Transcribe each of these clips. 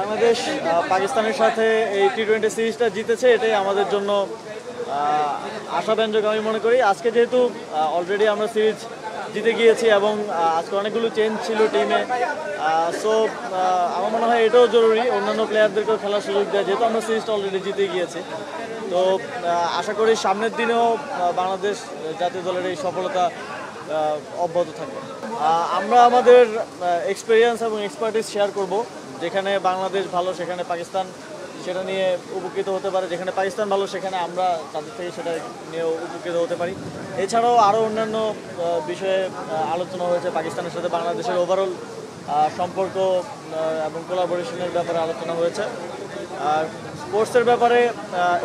বাংলাদেশ পাকিস্তানের সাথে এই টি-20 সিরিজটা জিতেছে, এটাই আমাদের জন্য আশাব্যঞ্জক আমি মনে করি। আজকে যেহেতু অলরেডি আমরা সিরিজ জিতে গিয়েছি এবং আজকে অনেকগুলো চেঞ্জ ছিল টিমে, সো আমার মনে হয় এটাও জরুরি অন্যান্য প্লেয়ারদেরকেও খেলার সুযোগ দেয়, যেহেতু আমরা সিরিজটা অলরেডি জিতে গিয়েছি। তো আশা করি সামনের দিনেও বাংলাদেশ জাতীয় দলের এই সফলতা অব্যাহত থাকবে। আমরা আমাদের এক্সপিরিয়েন্স এবং এক্সপার্টিস শেয়ার করব। যেখানে বাংলাদেশ ভালো সেখানে পাকিস্তান সেটা নিয়ে উপকৃত হতে পারে, যেখানে পাকিস্তান ভালো সেখানে আমরা তাদের থেকে সেটা নিয়েও উপকৃত হতে পারি। এছাড়াও আরও অন্যান্য বিষয়ে আলোচনা হয়েছে। পাকিস্তানের সাথে বাংলাদেশের ওভারঅল সম্পর্ক এবং কোলাবোরেশনের ব্যাপারে আলোচনা হয়েছে। আর স্পোর্টসের ব্যাপারে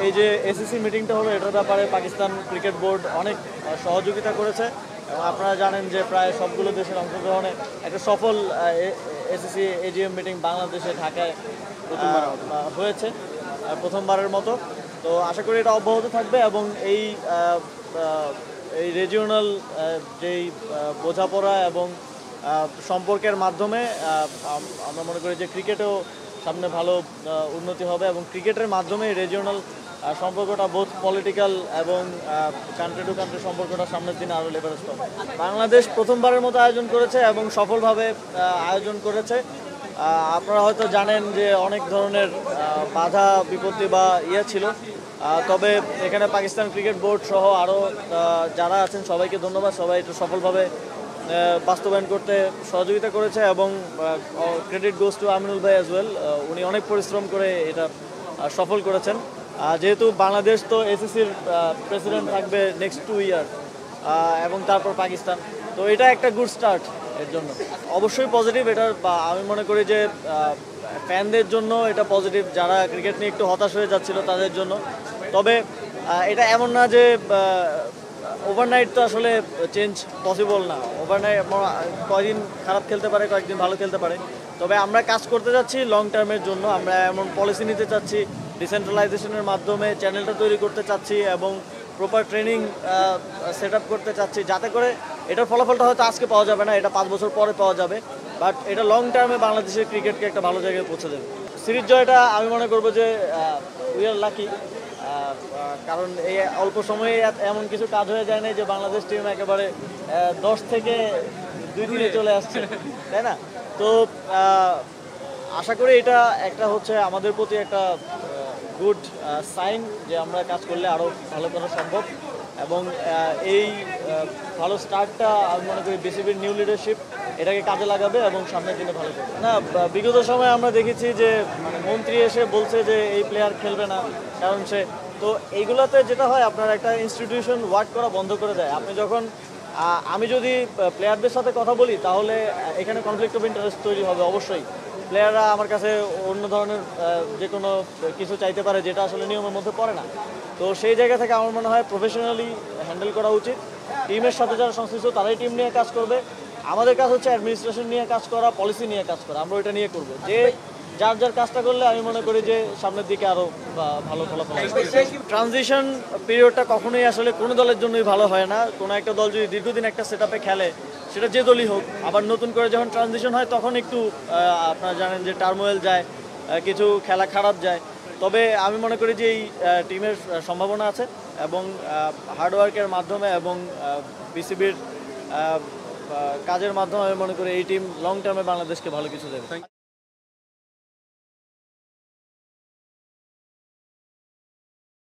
এই যে এসিসি মিটিংটা হলো, এটার ব্যাপারে পাকিস্তান ক্রিকেট বোর্ড অনেক সহযোগিতা করেছে এবং আপনারা জানেন যে প্রায় সবগুলো দেশের অংশগ্রহণে একটা সফল এসিসি এজিএম মিটিং বাংলাদেশে ঢাকায় হয়েছে প্রথমবারের মতো। তো আশা করি এটা অব্যাহত থাকবে এবং এই রিজিওনাল যেই বোঝাপড়া এবং সম্পর্কের মাধ্যমে আমরা মনে করি যে ক্রিকেটেও সামনে ভালো উন্নতি হবে এবং ক্রিকেটের মাধ্যমে রিজিওনাল সম্পর্কটা বোথ পলিটিক্যাল এবং কান্ট্রি টু কান্ট্রি সম্পর্কটা সামনের দিনে আরও লেভারেজ পাবে। বাংলাদেশ প্রথমবারের মতো আয়োজন করেছে এবং সফলভাবে আয়োজন করেছে। আপনারা হয়তো জানেন যে অনেক ধরনের বাধা বিপত্তি বা ছিল, তবে এখানে পাকিস্তান ক্রিকেট বোর্ড সহ আরও যারা আছেন সবাইকে ধন্যবাদ। সবাই একটু সফলভাবে বাস্তবায়ন করতে সহযোগিতা করেছে এবং ক্রেডিট গোস টু আমিনুল ভাই অ্যাজ ওয়েল। উনি অনেক পরিশ্রম করে এটা সফল করেছেন। যেহেতু বাংলাদেশ তো এসিসির প্রেসিডেন্ট থাকবে নেক্সট 2 ইয়ার এবং তারপর পাকিস্তান, তো এটা একটা গুড স্টার্ট এর জন্য। অবশ্যই পজিটিভ এটা, আমি মনে করি যে ফ্যানদের জন্য এটা পজিটিভ, যারা ক্রিকেট নিয়ে একটু হতাশ হয়ে যাচ্ছিল তাদের জন্য। তবে এটা এমন না যে ওভারনাইট তো আসলে চেঞ্জ পসিবল না। ওভারনাইট কয়েকদিন খারাপ খেলতে পারে, কয়েকদিন ভালো খেলতে পারে। তবে আমরা কাজ করতে যাচ্ছি লং টার্মের জন্য। আমরা এমন পলিসি নিতে চাচ্ছি, ডিসেন্ট্রালাইজেশনের মাধ্যমে চ্যানেলটা তৈরি করতে চাচ্ছি এবং প্রপার ট্রেনিং সেট আপ করতে চাচ্ছি, যাতে করে এটার ফলাফলটা হয়তো আজকে পাওয়া যাবে না, এটা 5 বছর পরে পাওয়া যাবে, বাট এটা লং টার্মে বাংলাদেশের ক্রিকেটকে একটা ভালো জায়গায় পৌঁছে দেবে। সিরিজ জয়টা আমি মনে করবো যে উই আর লাকি, কারণ এই অল্প সময়ে এমন কিছু কাজ হয়ে যায় না যে বাংলাদেশ টিম একেবারে 10 থেকে 2 দিনে চলে আসছে, তাই না? তো আশা করি এটা একটা হচ্ছে আমাদের প্রতি একটা গুড সাইন যে আমরা কাজ করলে আরও ভালো করা সম্ভব এবং এই ভালো স্টার্টটা আমি মনে করি বিসিবির নিউ লিডারশিপ এটাকে কাজে লাগাবে এবং সামনের দিনে ভালো করবে। না, বিগত সময়ে আমরা দেখেছি যে মানে মন্ত্রী এসে বলছে যে এই প্লেয়ার খেলবে না, কারণ সে তো এইগুলোতে যেটা হয় আপনার একটা ইনস্টিটিউশন ওয়ার্ক করা বন্ধ করে দেয়। আপনি যখন আমি যদি প্লেয়ারদের সাথে কথা বলি তাহলে এখানে কনফ্লিক্ট অফ ইন্টারেস্ট তৈরি হবে অবশ্যই। প্লেয়াররা আমার কাছে অন্য ধরনের যে কোনো কিছু চাইতে পারে যেটা আসলে নিয়মের মধ্যে পড়ে না। তো সেই জায়গা থেকে আমার মনে হয় প্রফেশনালি হ্যান্ডেল করা উচিত। টিমের সাথে যারা সংশ্লিষ্ট তারাই টিম নিয়ে কাজ করবে। আমাদের কাজ হচ্ছে অ্যাডমিনিস্ট্রেশন নিয়ে কাজ করা, পলিসি নিয়ে কাজ করা। আমরা ওইটা নিয়ে করব, যে যার যার কাজটা করলে আমি মনে করি যে সামনের দিকে আরও ভালো ফলাফল আসবে। ট্রানজিশন পিরিয়ডটা কখনোই আসলে কোনো দলের জন্যই ভালো হয় না। কোনো একটা দল যদি দীর্ঘদিন একটা সেট আপে খেলে, সেটা যে দলই হোক, আবার নতুন করে যখন ট্রানজিশন হয় তখন একটু আপনারা জানেন যে টার্মোয়েল যায়, কিছু খেলা খারাপ যায়। তবে আমি মনে করি যে এই টিমের সম্ভাবনা আছে এবং হার্ডওয়ার্কের মাধ্যমে এবং বিসিবির কাজের মাধ্যমে আমি মনে করি এই টিম লং টার্মে বাংলাদেশকে ভালো কিছু দেবে।